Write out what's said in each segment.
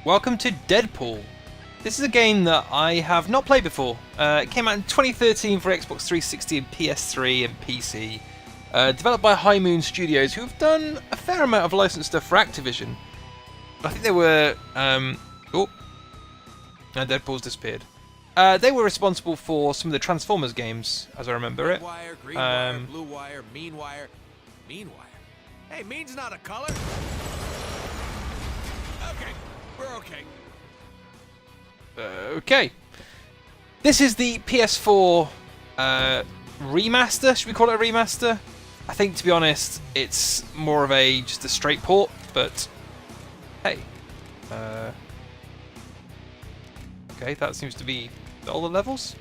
Welcome to Deadpool. This is a game that I have not played before. It came out in 2013 for Xbox 360 and PS3 and PC. Developed by High Moon Studios, who have done a fair amount of licensed stuff for Activision. I think they were... oh, no, Deadpool's disappeared. They were responsible for some of the Transformers games, as I remember it. Wire, green wire, blue wire, mean wire. Mean wire? Hey, mean's not a color. Okay, we're okay. Okay. This is the PS4 remaster. Should we call it a remaster? I think, to be honest, it's more of just a straight port, but hey. Okay, that seems to be all the levels.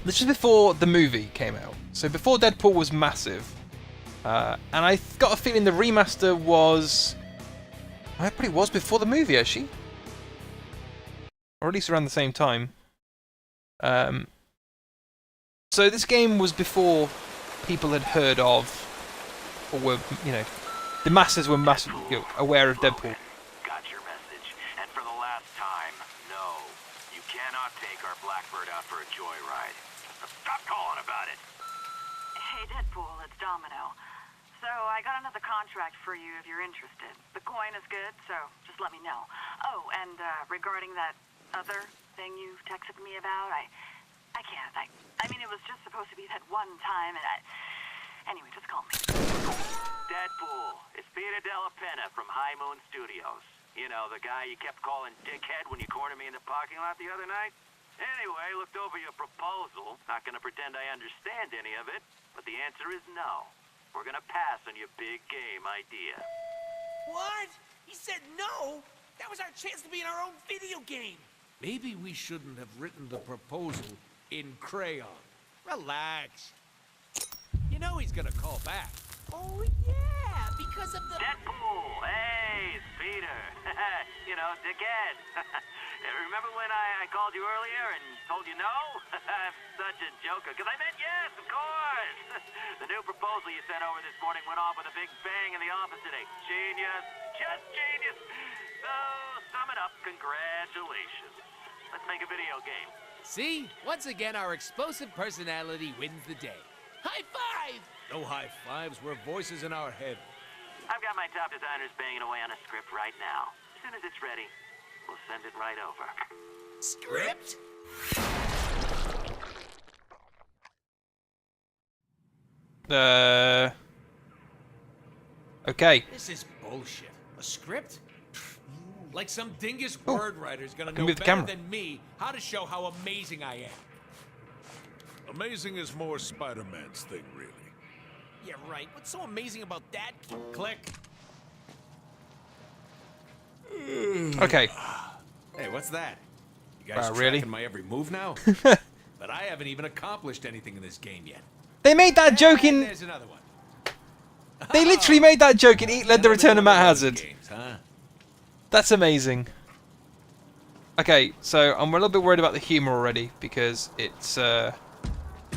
This is before the movie came out, so before Deadpool was massive. And I got a feeling the remaster was... I probably was before the movie, actually. Or at least around the same time. So this game was before people had heard of, or were, the masses were aware of Deadpool. Got your message. And for the last time, no. You cannot take our Blackbird out for a joyride. Stop calling about it. Hey, Deadpool, it's Domino. So, I got another contract for you if you're interested. The coin is good, so just let me know. Oh, and regarding that other thing you texted me about, I can't. I mean, it was just supposed to be that one time, and anyway, just call me. Deadpool, it's Peter Della Penna from High Moon Studios. You know, the guy you kept calling dickhead when you cornered me in the parking lot the other night? Anyway, looked over your proposal. Not gonna pretend I understand any of it, but the answer is no. We're gonna pass on your big game idea. What? He said no? That was our chance to be in our own video game. Maybe we shouldn't have written the proposal in crayon. Relax. You know he's gonna call back. Oh, yeah, because of the... Deadpool! Hey, it's Peter. You know, dickhead. Remember when I called you earlier and told you no? I'm such a joker, because I meant yes, of course. The new proposal you sent over this morning went off with a big bang in the office today. Genius. Just genius. So, sum it up, congratulations. Let's make a video game. See? Once again, our explosive personality wins the day. High five! No high fives, we're voices in our head. I've got my top designers banging away on a script right now. As soon as it's ready, we'll send it right over. Script? Okay. This is bullshit. A script? Like some dingus word writer's gonna know move the better camera. than me how to show how amazing I am. Amazing is more Spider-Man's thing, really. Yeah, right. What's so amazing about that? Click. Okay. Hey, what's that? You guys Really? tracking my every move now? But I haven't even accomplished anything in this game yet. They made that joke And in... there's another one. They literally made that joke in Eat Led the Return of Matt Hazard. Games, huh? That's amazing. Okay, so I'm a little bit worried about the humour already, because it's...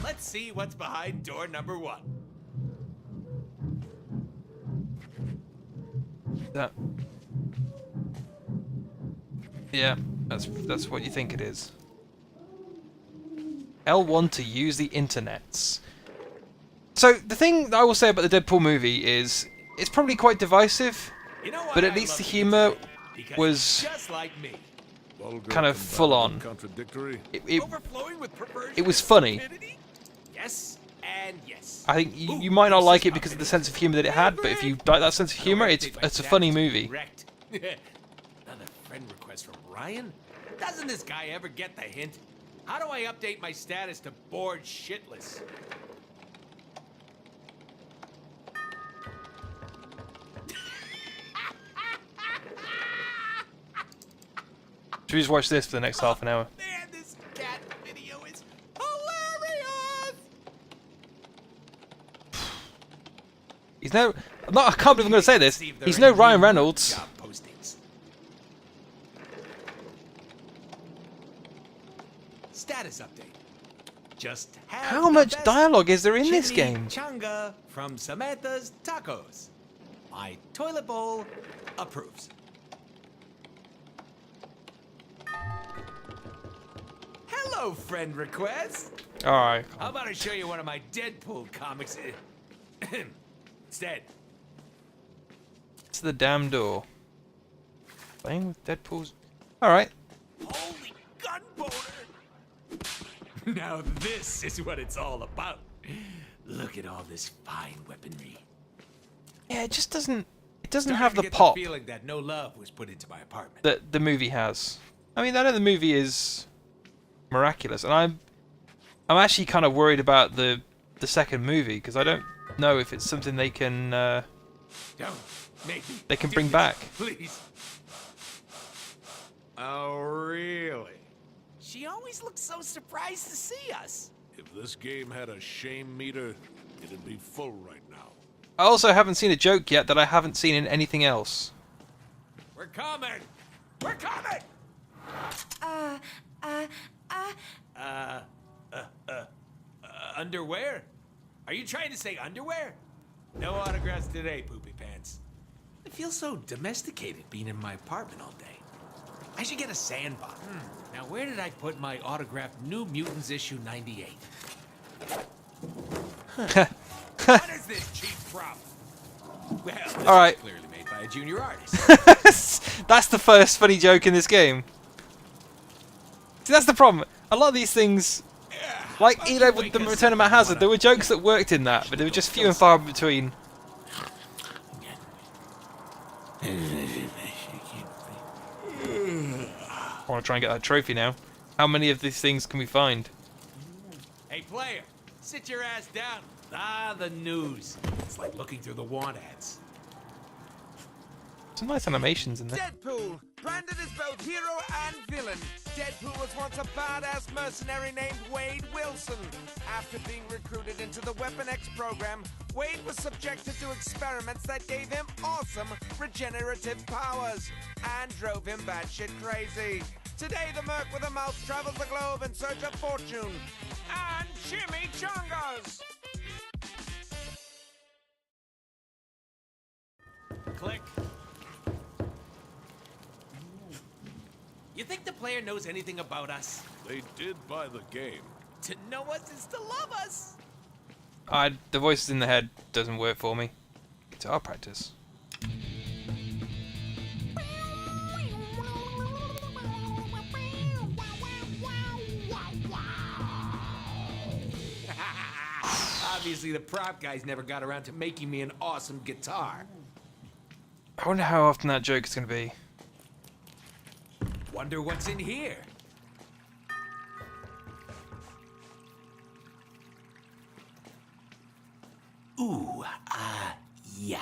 Let's see what's behind door number 1. That... Yeah, that's what you think it is. L1 to use the internets. So, the thing that I will say about the Deadpool movie is, it's probably quite divisive, You know why but at I least love the the humour internet? Because was just like me. Vulgar, kind of full combative, on. Contradictory. Overflowing with perversion It was and funny. stupidity? Yes, and yes. I think you might not like it because of the sense of humour that it had, but if you like that sense of humour, it's a funny movie. Correct. Another friend request from Ryan? Doesn't this guy ever get the hint? How do I update my status to bored shitless? Should we just watch this for the next half an hour? Man, this cat video is hilarious! He's no... I can't believe I'm going to say this. See if there He's are no any Ryan new Reynolds. job postings. Status update. Just have How the much best dialogue is there in this game? chimichanga from Samantha's Tacos. My toilet bowl approves. Hello, friend request. Alright. How about I show you one of my Deadpool comics? Instead. It's the damn door. Playing with Deadpool's. Alright. Holy gun boner! Now this is what it's all about. Look at all this fine weaponry. Yeah, it just doesn't. It doesn't Starting have to the get pop The feeling that no love was put into my apartment. that the movie has. I mean, I know the movie is miraculous, and I'm actually kind of worried about the second movie because I don't know if it's something they can Don't make me they can do bring this, back. please. Oh, really? She always looks so surprised to see us. If this game had a shame meter, it'd be full right now. I also haven't seen a joke yet that I haven't seen in anything else. We're coming. We're coming. Underwear? Are you trying to say underwear? No autographs today, Poopy Pants. I feel so domesticated being in my apartment all day. I should get a sandbox. Now, where did I put my autographed New Mutants issue 98? What is this cheap prop? Well, this All right. is clearly made by a junior artist. That's the first funny joke in this game. See, that's the problem. A lot of these things, like Elo with the Return of Matt Hazard, there were jokes that worked in that, but they were just few and far between. I want to try and get that trophy now. How many of these things can we find? Hey, player, sit your ass down. Ah, the news. It's like looking through the want ads. Some nice animations in there. Deadpool, branded as both hero and villain. Deadpool was once a badass mercenary named Wade Wilson. After being recruited into the Weapon X program, Wade was subjected to experiments that gave him awesome regenerative powers and drove him batshit crazy. Today, the Merc with a mouth travels the globe in search of fortune and chimichangas. Click. You think the player knows anything about us? They did buy the game. To know us is to love us. The voices in the head doesn't work for me. Guitar practice. Obviously, the prop guys never got around to making me an awesome guitar. I wonder how often that joke is going to be. Wonder what's in here. Ooh, yeah.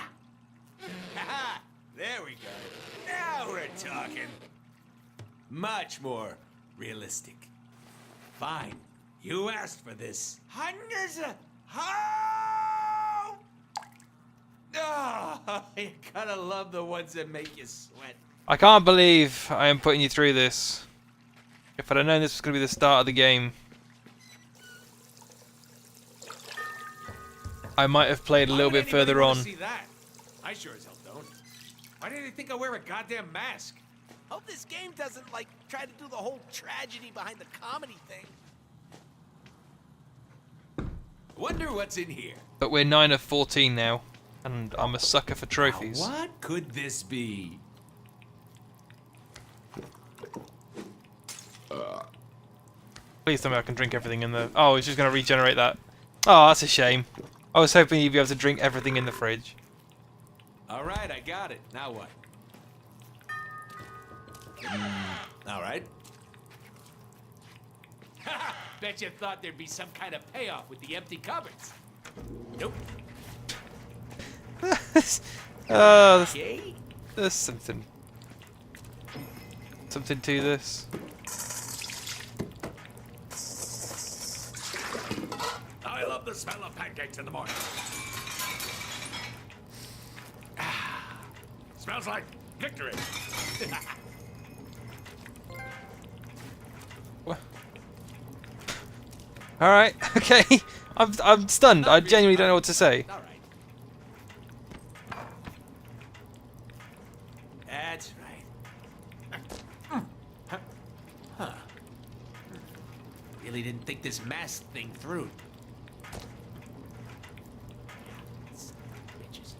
There we go. Now we're talking. Much more realistic. Fine. You asked for this. Hundreds of... Oh! Oh, you gotta love the ones that make you sweat. I can't believe I am putting you through this. If I'd have known this was going to be the start of the game, I might have played a little bit further on. See that? I sure as hell don't. Why do they think I wear a goddamn mask? Hope this game doesn't, like, try to do the whole tragedy behind the comedy thing. Wonder what's in here. But we're 9 of 14 now, and I'm a sucker for trophies. Now, what could this be? Please tell me I can drink everything in the... Oh, it's just going to regenerate that. Oh, that's a shame. I was hoping you'd be able to drink everything in the fridge. All right, I got it. Now what? All right. Bet you thought there'd be some kind of payoff with the empty cupboards. Nope. There's something to this. I love the smell of pancakes in the morning. Smells like victory. What? All right. Okay. I'm stunned. I genuinely don't know what to say. All right. That's right. Huh. Really didn't think this mask thing through. Bitches.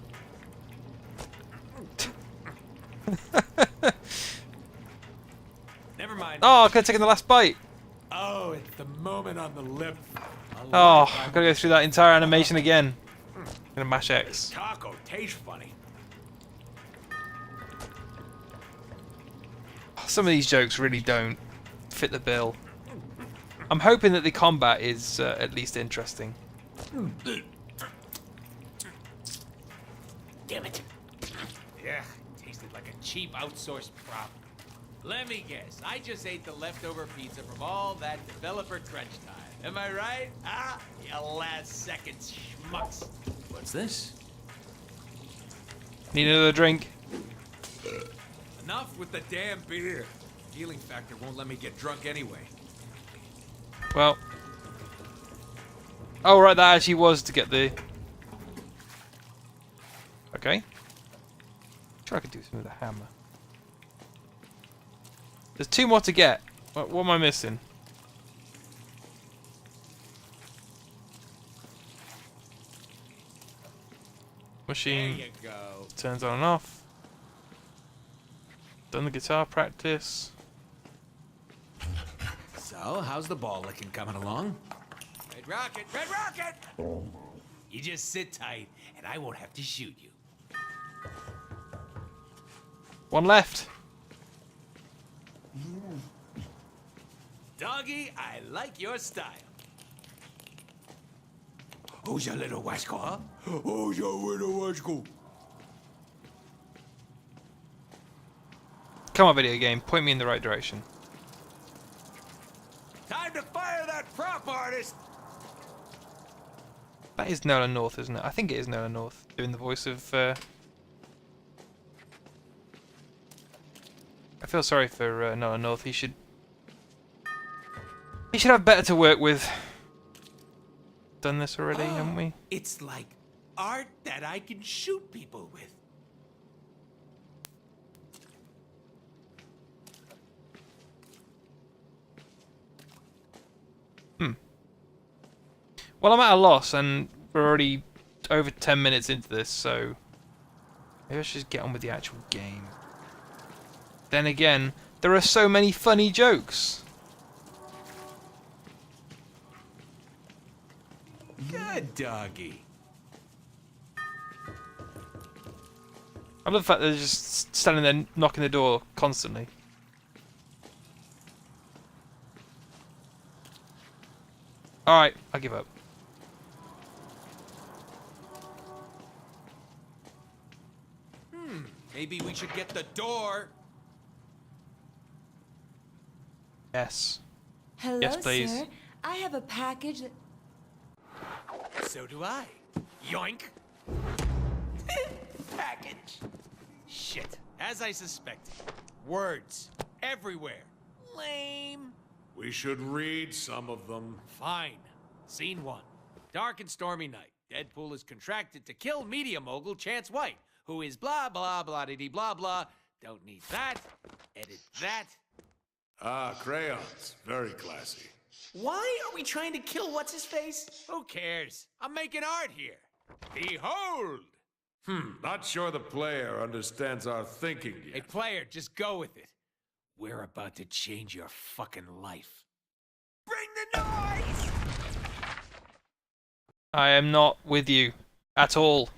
Never mind. Oh, I could have taken the last bite. Oh, it's the moment on the lip. Oh, I've got to go through that entire animation again. I'm gonna mash X. Taco tastes funny. Some of these jokes really don't fit the bill. I'm hoping that the combat is at least interesting. Damn it. Yeah, tasted like a cheap outsourced prop. Let me guess, I just ate the leftover pizza from all that developer crunch time. Am I right? Ah, you last-second schmucks. What's this? Need another drink? Enough with the damn beer. Healing factor won't let me get drunk anyway. Well. Oh, right, that actually was to get the... Okay. Sure I could do something with a hammer. There's 2 more to get. What am I missing? Machine There you go. turns on and off. Done the guitar practice. So, how's the ball licking coming along? Red Rocket! Red Rocket! You just sit tight, and I won't have to shoot you. 1 left. Doggy, I like your style. Who's your little wasco, huh? Who's your little wasco? Come on, video game. Point me in the right direction. Time to fire that prop artist! That is Nolan North, isn't it? I think it is Nolan North doing the voice of... I feel sorry for Nolan North. He should have better to work with. Done this already, haven't we? It's like art that I can shoot people with. Well, I'm at a loss, and we're already over 10 minutes into this, so maybe I should just get on with the actual game. Then again, there are so many funny jokes. Good doggy. I love the fact that they're just standing there knocking the door constantly. Alright, I give up. Maybe we should get the door. Yes. Hello, Yes, please. sir. I have a package that... So do I. Yoink. Package. Shit. As I suspected. Words. Everywhere. Lame. We should read some of them. Fine. Scene 1. Dark and stormy night. Deadpool is contracted to kill media mogul Chance White, who is blah blah blah dee blah blah. Don't need that. Edit that. Ah, crayons. Very classy. Why are we trying to kill what's-his-face? Who cares? I'm making art here. Behold! Not sure the player understands our thinking Hey, yet. player, just go with it. We're about to change your fucking life. Bring the noise! I am not with you at all.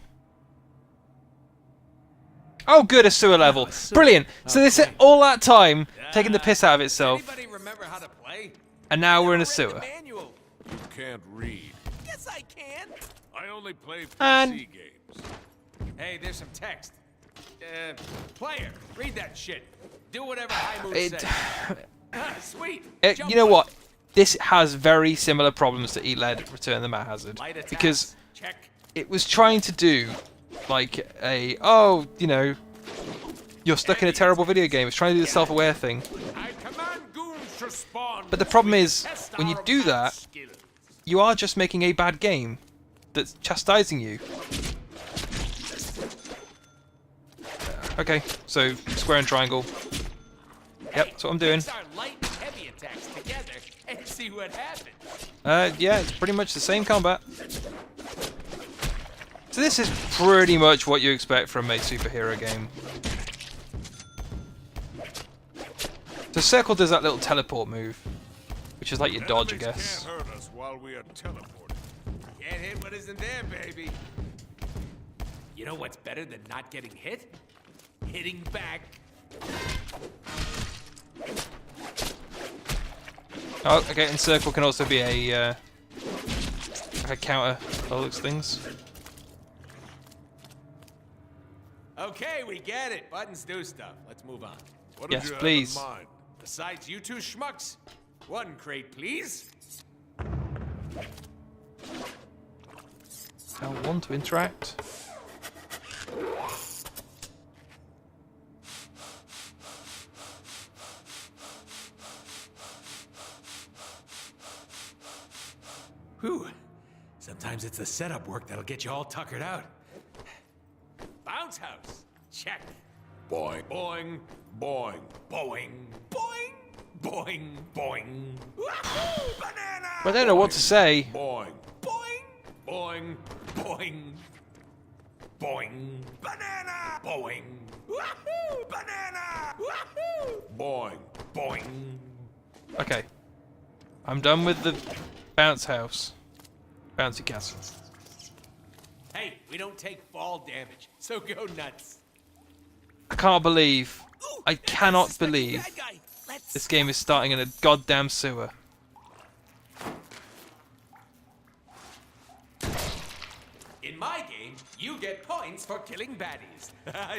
Oh, good, a sewer level. Brilliant. So this is all that time taking the piss out of itself, Anybody remember how to play? and now we're in a Never read sewer. the manual. You can't read. Yes, I can. I only play PC And- games. Hey, there's some text. Player, read that shit. Do whatever High Mood It- says. Sweet. Jump You know button. what? This has very similar problems to ELED Return the Mad Hazard, Light attacks. because Check. it was trying to do like a, oh, you know, you're stuck in a terrible video game. It's trying to do the self-aware thing. I command goons to spawn. But the problem is, Test when you our do math that, skills. you are just making a bad game that's chastising you. Okay, so square and triangle. Yep, that's what I'm doing. Mix our light and heavy attacks together and see what happens. Yeah, it's pretty much the same combat. So this is pretty much what you expect from a superhero game. So circle does that little teleport move, which is like your dodge, I Enemies guess. can't hurt us while we are teleporting. Can't hit what isn't there, baby. You know what's better than not getting hit? Hitting back. Oh, okay, and circle can also be a counter all those things. Okay, we get it. Buttons do stuff. Let's move on. What did Yes, you please. have in mind? Besides you two schmucks, one crate, please. L1 to interact. Whew. Sometimes it's the setup work that'll get you all tuckered out. Bounce house. Check. Boing, boing, boing. Boing. Boing. Boing. Boing. Wahoo! Banana! I don't know what to say. Boing, Boing. boing. Boing. Boing. Banana! Boing. Wahoo! Banana! Wahoo! Boing. Boing. Okay. I'm done with the bounce house. Bouncy castle. Hey, we don't take fall damage, so go nuts. I can't believe, I cannot believe Bad guy. Let's this game is starting in a goddamn sewer. In my game, you get points for killing baddies. Yeah,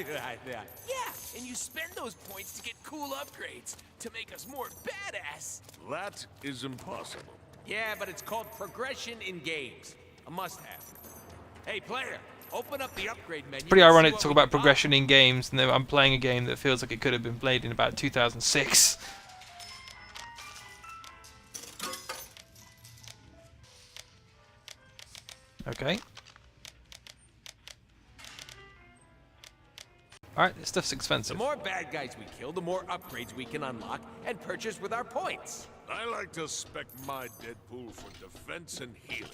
and you spend those points to get cool upgrades to make us more badass. That is impossible. Yeah, but it's called progression in games. A must-have. Hey, player, open up the upgrade menu. Pretty and see ironic to what talk we about can buy. progression in games, and then I'm playing a game that feels like it could have been played in about 2006. Okay. Alright, this stuff's The expensive. more bad guys we kill, the more upgrades we can unlock and purchase with our points. I like to spec my Deadpool for defense and healing.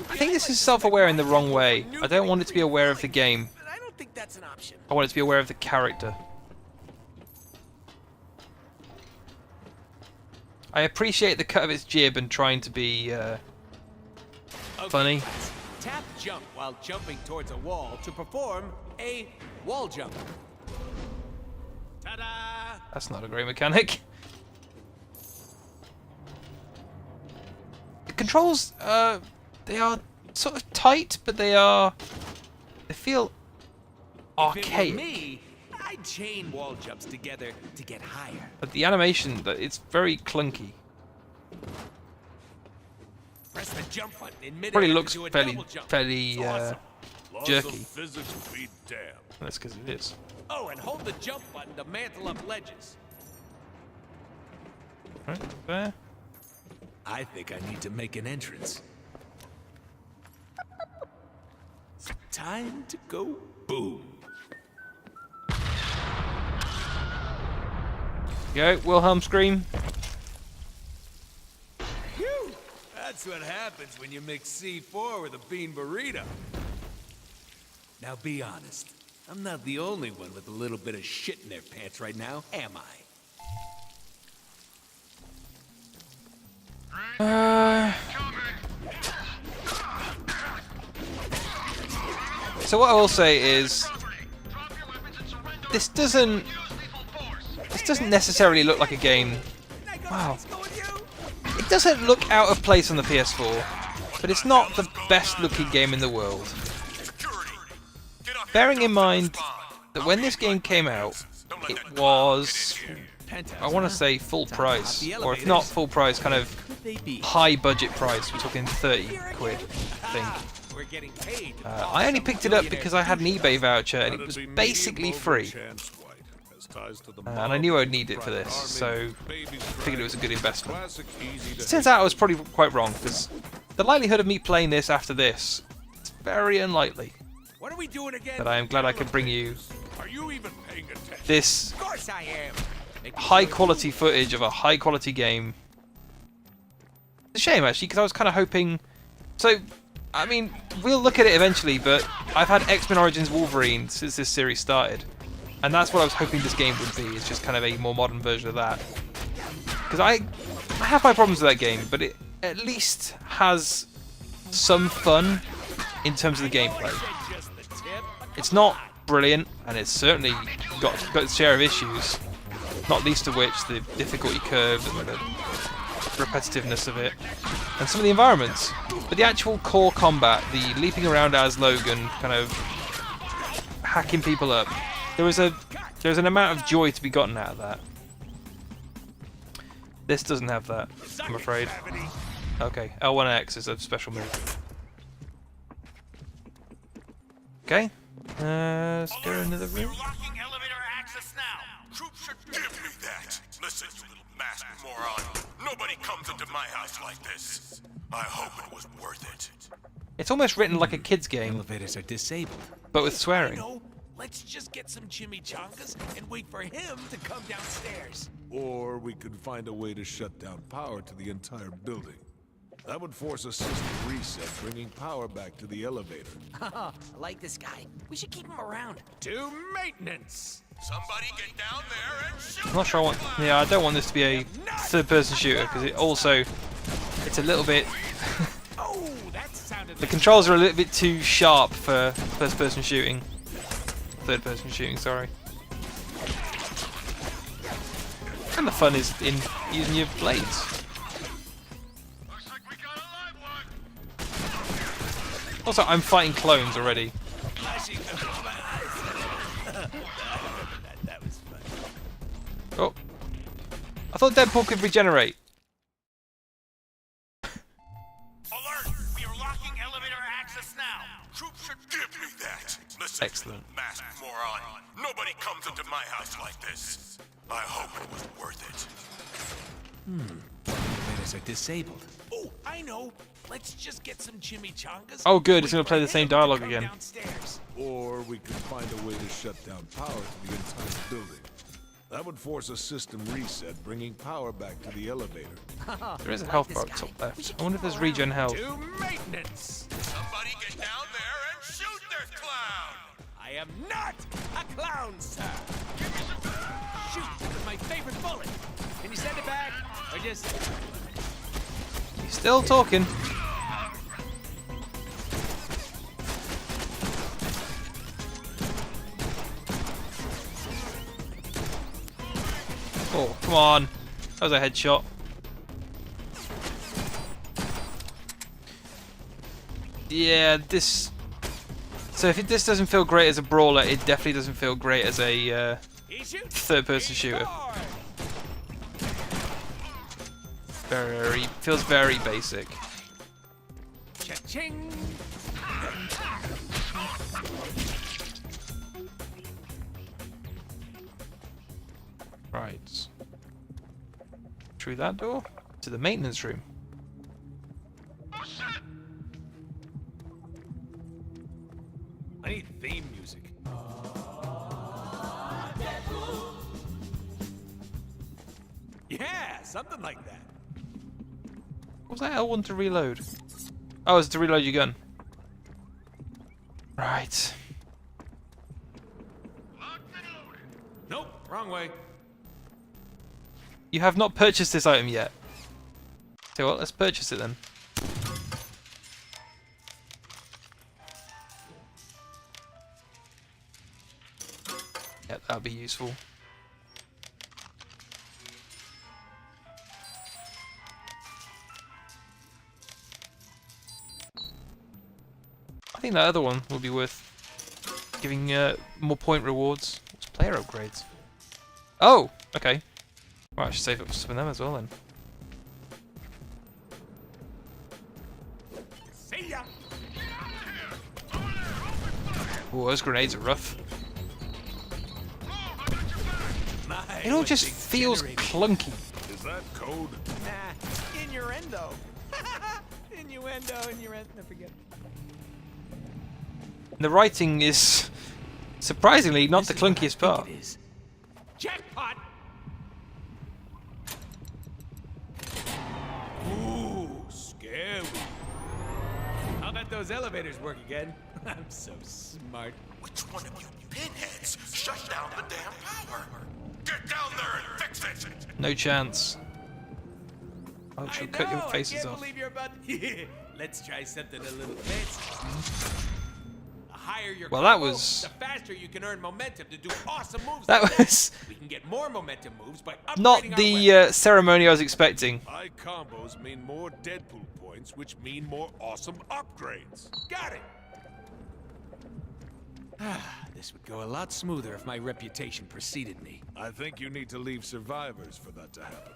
I think this is self-aware in the wrong way. I don't want it to be aware of the game. But I don't think that's an option. I want it to be aware of the character. I appreciate the cut of its jib and trying to be Okay, funny. class. Tap jump while jumping towards a wall to perform a wall jump. Ta-da! That's not a great mechanic. The controls, they are sort of tight, but they feel If it were archaic. me, I'd chain wall jumps together to get higher. But the animation, it's very clunky. Press the jump button in midair Probably to looks do a fairly, double jump. fairly Awesome. Laws jerky. of physics be damned. That's because it is. Oh, and hold the jump button to mantle up ledges. Right there. I think I need to make an entrance. It's time to go boom. Go, Wilhelm scream. Phew! That's what happens when you mix C4 with a bean burrito. Now be honest. I'm not the only one with a little bit of shit in their pants right now, am I? So what I will say is, this doesn't necessarily look like a game. Wow. It doesn't look out of place on the PS4, but it's not the best looking game in the world. Bearing in mind that when this game came out, it was, I want to say full price, or if not full price, kind of high budget price. We're talking 30 quid, I think. We're getting paid. I only picked it up because I had an eBay voucher and it was That'd be basically medium free. over chance white, as ties to the and I knew I'd need it for this, so I figured it was a good investment. It turns out I was probably quite wrong, because the likelihood of me playing this after this is very unlikely. What are we doing again? But I am glad I could bring you Are you even paying attention? this Of course I am. high quality footage of a high quality game. It's a shame actually, because I was kind of hoping. So, I mean, we'll look at it eventually, but I've had X-Men Origins Wolverine since this series started, and that's what I was hoping this game would be. It's just kind of a more modern version of that. Because I have my problems with that game, but it at least has some fun in terms of the gameplay. It's not brilliant, and it's certainly got its share of issues. Not least of which the difficulty curve and the repetitiveness of it, and some of the environments. But the actual core combat, the leaping around as Logan, kind of hacking people up, there's an amount of joy to be gotten out of that. This doesn't have that, I'm afraid. Okay, L1X is a special move. Okay, let's go into the room. Locking elevator access now. Troops should Give me that! Listen, you little masked moron. Nobody comes into my house like this. I hope it was worth it. It's almost written like a kid's game, Elevators are disabled. but with swearing. No, let's just get some chimichangas and wait for him to come downstairs. Or we could find a way to shut down power to the entire building. That would force a system reset, bringing power back to the elevator. I like this guy. We should keep him around. To maintenance. Somebody get down there and shoot! I'm not sure I want. Yeah, I don't want this to be a third-person shooter because it's a little bit. Oh, that sounded The like controls are a little bit too sharp for first-person shooting. Third-person shooting, sorry. And the fun is in using your blades. Looks like we got a live one! Also, I'm fighting clones already. that was fun. Oh, I thought Deadpool could regenerate. Alert! We are locking elevator access now. Troops should Give me that! Listen, Excellent. you masked moron. Nobody comes into my house like this. I hope it was worth it. Elevators are disabled. Oh, I know. Let's just get some chimichangas. Oh, good, and it's wait gonna play for the same him to dialogue come again. Downstairs. Or we could find a way to shut down power to the entire building. That would force a system reset, bringing power back to the elevator. There is a health bar at the top left. I wonder if there's regen health. To maintenance. Somebody get down there and shoot their clown! I am not a clown, sir. Shoot with my favorite bullet. Can you send it back? Or just... He's still talking. Oh, come on. That was a headshot. Yeah, this... So if this doesn't feel great as a brawler, it definitely doesn't feel great as a third-person shooter. Feels very basic. Cha-ching! Right. Through that door to the maintenance room. I need theme music. Yeah, something like that. What was that L1 to reload? Oh, it's to reload your gun. Right. Nope, wrong way. You have not purchased this item yet. So what? Let's purchase it then. Yeah, that'll be useful. I think that other one will be worth giving more point rewards. What's player upgrades? Oh, okay. Well, I should save up for some of them as well then. See ya! Oh, those grenades are rough. It all just feels clunky. Is that code? Nah, innuendo. Innuendo, I forget. The writing is surprisingly not the clunkiest part. It is. Jackpot! Ooh, scary. I'll bet those elevators work again. I'm so smart. Which one of you pinheads shut down the damn power? Get down there and fix it! No chance. I shall cut your faces I can't off. believe you're about. Let's try something a little fancy. The higher your Well, that combo, was- the faster you can earn momentum to do awesome moves. That like was We can get more momentum moves by upgrading not our the weapons. ceremony I was expecting. High combos mean more Deadpool points, which mean more awesome upgrades. Got it. This would go a lot smoother if my reputation preceded me. I think you need to leave survivors for that to happen.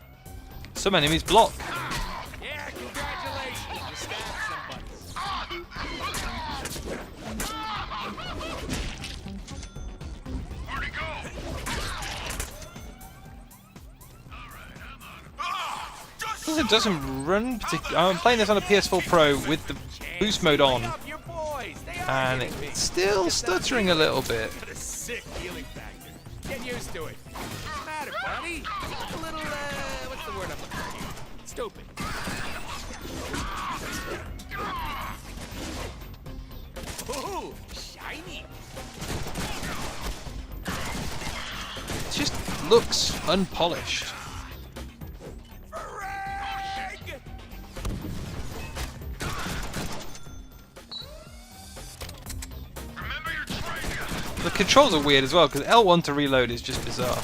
Some enemies block. Yeah, congratulations. You stabbed somebody. It doesn't run particularly. I'm playing this on a PS4 Pro with the boost mode on, Up your boys. They are and getting big. it's still stuttering a little bit. Got a sick healing factor. Get used to it. What's the matter, buddy? A little, what's the word I'm looking for? Stupid. Ooh, shiny. It just looks unpolished. Frag! The controls are weird as well, because L1 to reload is just bizarre.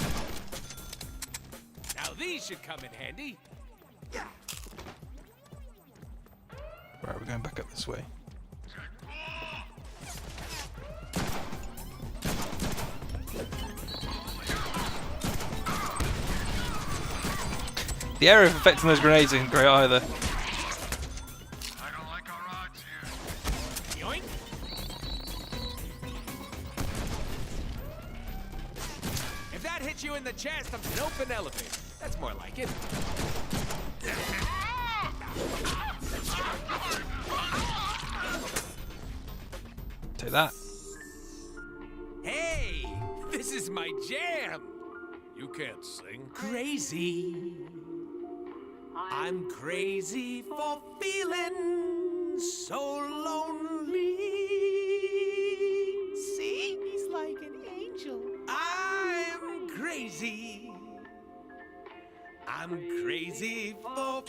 Now these should come in handy. Right, we're going back up this way. The area of affecting those grenades isn't great either. I don't like our odds here. Yoink. If that hits you in the chest, I'm an open elevator. That's more like it. Take that. Hey, this is my jam. You can't sing. Crazy. I'm crazy for feeling so lonely. See, he's like an angel. I'm crazy. I'm crazy for.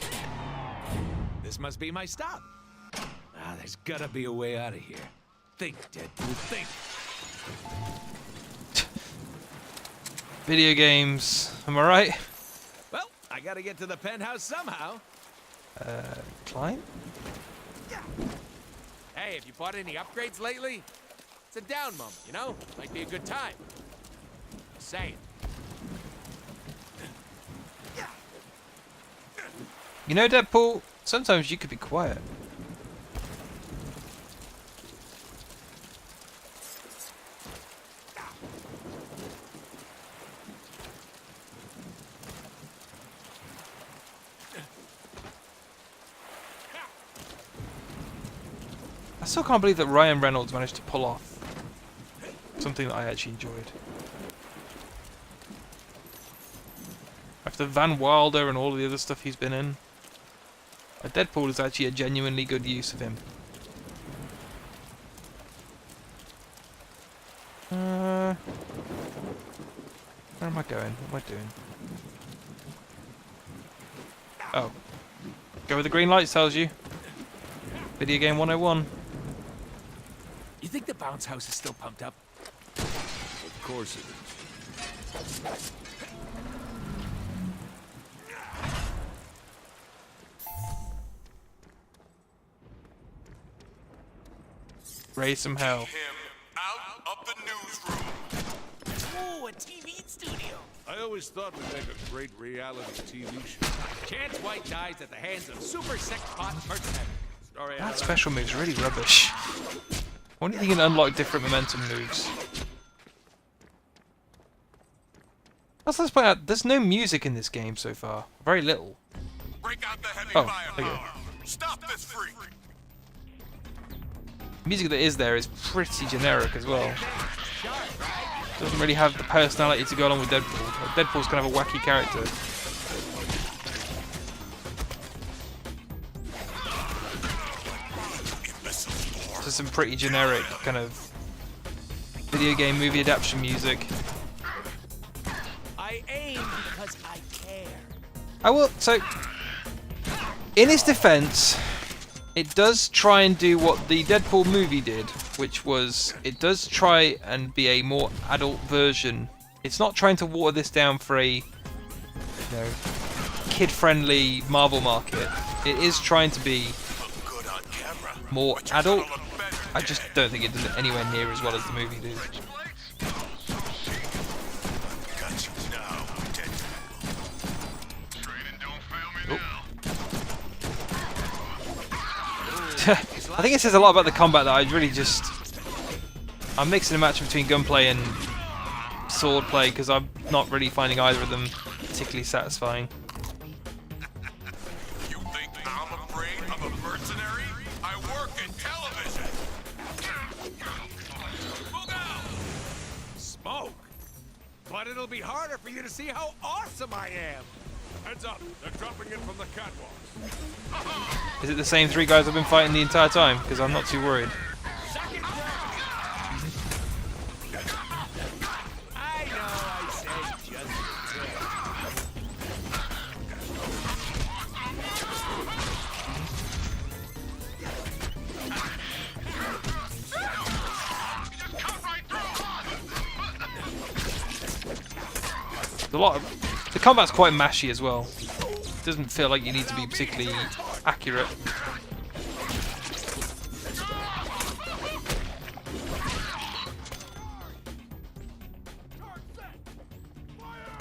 This must be my stop. Ah, there's gotta be a way out of here. Think, Deadpool, think. Video games. Am I right? Well, I gotta get to the penthouse somehow. Climb? Hey, have you bought any upgrades lately? It's a down moment, you know? Might be a good time. Just saying. You know, Deadpool, sometimes you could be quiet. I still can't believe that Ryan Reynolds managed to pull off something that I actually enjoyed. After Van Wilder and all of the other stuff he's been in, Deadpool is actually a genuinely good use of him. Where am I going? What am I doing? Oh. Go where the green light tells you. Video game 101. You think the bounce house is still pumped up? Of course it is. Raise some hell. Him out of the newsroom. Ooh, a TV studio. I always thought we'd make a great reality TV show. Chance White dies at the hands of super sex pot mercenary. Story out That of special move's really rubbish. I wonder if you can unlock different momentum moves. Also, let's point out, there's no music in this game so far. Very little. Break out the heavy Oh, firepower. okay. Stop this freak. Music that is there is pretty generic as well. Doesn't really have the personality to go along with Deadpool. Deadpool's kind of a wacky character. Just some pretty generic kind of video game movie adaptation music. I aim because I care. I will. So, in its defense, it does try and do what the Deadpool movie did, which was it does try and be a more adult version. It's not trying to water this down for a, kid-friendly Marvel market. It is trying to be Good on camera. more But you're adult. gonna look better. I just don't think it does it anywhere near as well as the movie did. Got you now, Deadpool. I think it says a lot about the combat that I really just... I'm mixing a match between gunplay and swordplay because I'm not really finding either of them particularly satisfying. You think I'm afraid of a mercenary? I work in television. Move out. Smoke? But it'll be harder for you to see how awesome I am. Heads up. They're dropping in from the catwalk. Is it the same three guys I've been fighting the entire time? Because I'm not too worried. I know I said just a There's a lot of... The combat's quite mashy as well. It doesn't feel like you need to be particularly accurate.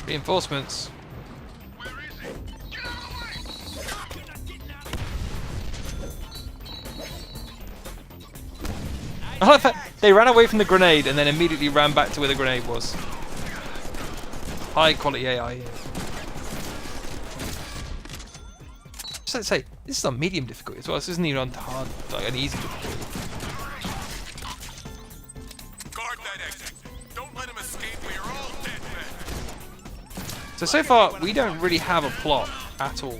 Reinforcements. I like that they ran away from the grenade and then immediately ran back to where the grenade was. High quality AI here. Just like to say, this is on medium difficulty as well. This isn't even on hard, like an easy difficulty. Guard that exit. Don't let him escape or you're all dead men. So far, we don't really have a plot at all.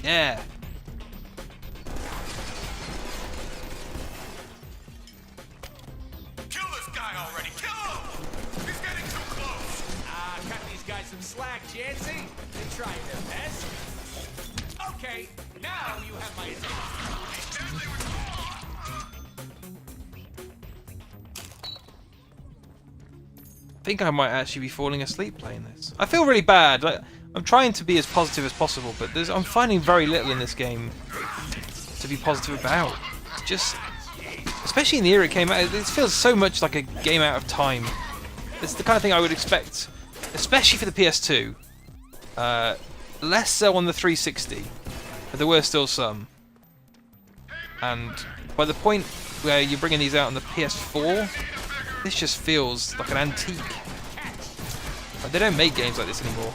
Yeah. Kill this guy already. Kill him. He's getting too close. cut these guys some slack, Jancy. They tried their best. Okay, now you have my attention. I think I might actually be falling asleep playing this. I feel really bad. Like, I'm trying to be as positive as possible, but I'm finding very little in this game to be positive about. Just, especially in the era it came out, it feels so much like a game out of time. It's the kind of thing I would expect, especially for the PS2. Less so on the 360, but there were still some. And by the point where you're bringing these out on the PS4, this just feels like an antique. Like, they don't make games like this anymore.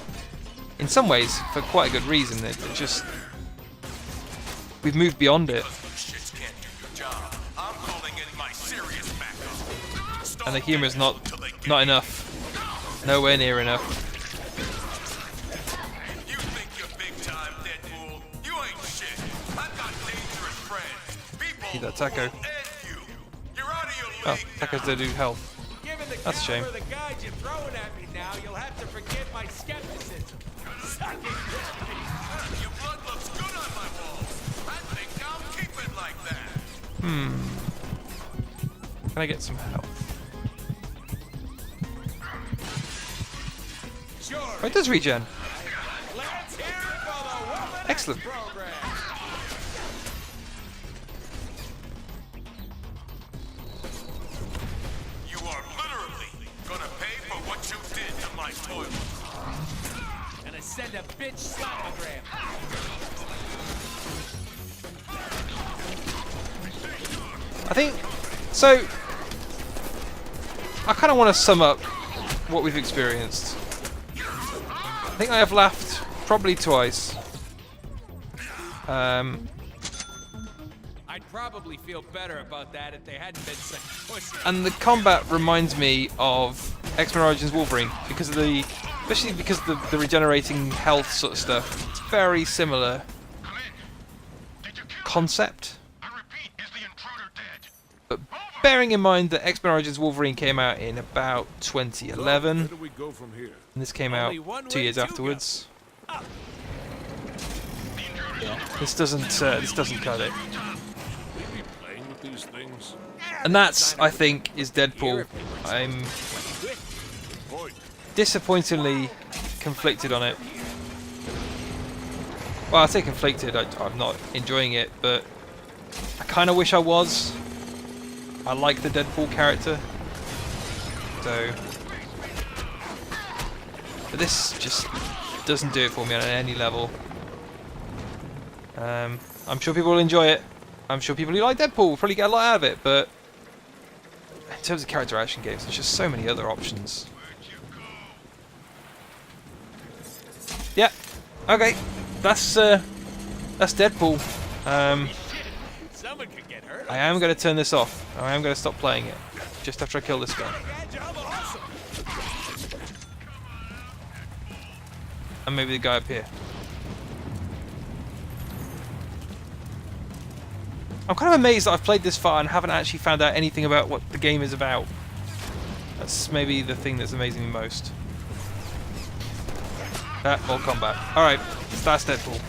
In some ways, for quite a good reason. It just... We've moved beyond it. Shits can't do your job. I'm calling in my serious backup. And the humour's not enough. Nowhere near enough. You think you're big time, Deadpool? You ain't shit. I've got dangerous friends. People Need that who taco. will end you. You're out of your Oh, league Tacos now. don't do health. Given the That's a shame. caliber of the guys you're throwing at me now, you'll have to forgive my skepticism. Suck it. Your blood looks good on my walls. I think I'll keep it like that. Can I get some health? Sure. Oh, it does regen. Let's hear it for the Woman Excellent. X program. You are literally gonna pay for what you did to my toilet. Gonna send a bitch slap-o-gram. I think so. I kind of want to sum up what we've experienced. I think I have laughed probably twice. I'd probably feel better about that if they hadn't been such pussies. And the combat reminds me of X-Men Origins Wolverine because of especially because of the regenerating health sort of stuff. It's very similar concept. But bearing in mind that X-Men Origins Wolverine came out in about 2011, Where do we go from here? and this came out Only one 2 way years to afterwards. Yeah, this doesn't cut it. We be playing with these things? And that's, I think, is Deadpool. I'm Point. disappointingly conflicted on it. Well, I say conflicted, I'm not enjoying it, but I kind of wish I was. I like the Deadpool character. So... But this just doesn't do it for me on any level. I'm sure people will enjoy it. I'm sure people who like Deadpool will probably get a lot out of it, but in terms of character action games, there's just so many other options. Yeah. Okay. That's Deadpool. Someone could get hurt. I am going to turn this off. I am going to stop playing it just after I kill this guy. And maybe the guy up here. I'm kind of amazed that I've played this far and haven't actually found out anything about what the game is about. That's maybe the thing that's amazing me most. Mortal Kombat. Alright, that's Deadpool.